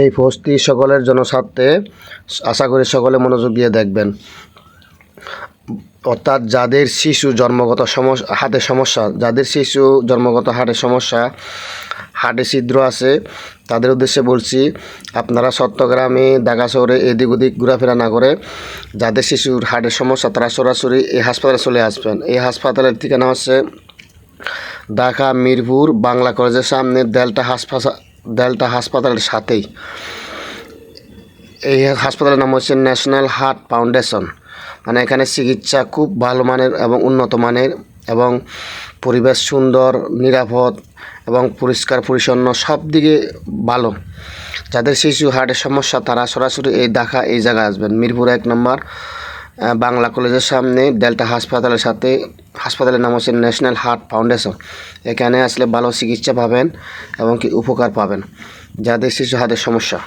এই পোস্টটি সকলের জনস্বার্থে, আশা করি সকলে মনোযোগ দিয়ে দেখবেন। অর্থাৎ যাদের শিশু জন্মগত হার্টের সমস্যা, যাদের শিশু জন্মগত হার্টের সমস্যা, হার্টে ছিদ্র আছে, তাদের উদ্দেশ্যে বলছি, আপনারা চট্টগ্রামে ঢাকা শহরে এদিক ওদিক ঘোরাফেরা না করে যাদের শিশুর হার্টের সমস্যা তারা সরাসরি এই হাসপাতালে চলে আসবেন। এই হাসপাতালের ঠিকানা হচ্ছে ঢাকা মিরপুর বাংলা কলেজের সামনে ডেল্টা হাসপাতালের সাথেই। এই হাসপাতালের নাম হচ্ছে ন্যাশনাল হার্ট ফাউন্ডেশন। মানে এখানে চিকিৎসা খুব ভালো মানের এবং উন্নত মানের, এবং পরিবেশ সুন্দর, নিরাপদ এবং পরিষ্কার পরিচ্ছন্ন, সব দিকে ভালো। যাদের শিশু হার্টের সমস্যা তারা সরাসরি এই ঢাকা এই জায়গায় আসবেন। মিরপুর 1 নম্বর বাংলা কলেজের সামনে ডেল্টা হাসপাতালের সাথে, হাসপাতালের নাম হচ্ছে ন্যাশনাল হার্ট ফাউন্ডেশন। এখানে আসলে ভালো চিকিৎসা পাবেন এবং কি উপকার পাবেন যাদের শিশু হার্টের সমস্যা।